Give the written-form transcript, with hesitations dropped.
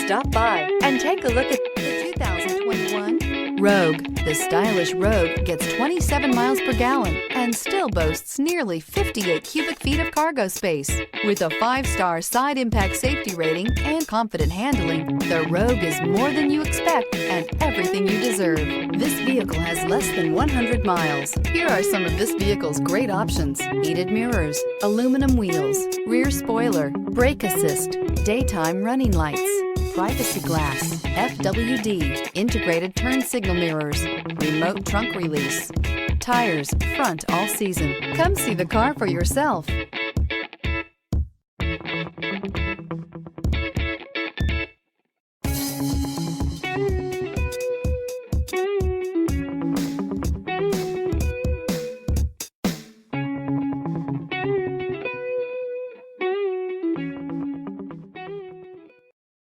Stop by and take a look at the 2021 Rogue. The stylish Rogue gets 27 miles per gallon and still boasts nearly 58 cubic feet of cargo space. With a 5-star side impact safety rating and confident handling, the Rogue is more than you expect and everything you deserve. This vehicle has less than 100 miles. Here are some of this vehicle's great options: heated mirrors, aluminum wheels, rear spoiler, brake assist, daytime running lights, privacy glass, FWD, integrated turn signal mirrors, remote trunk release, tires front all season. Come see the car for yourself.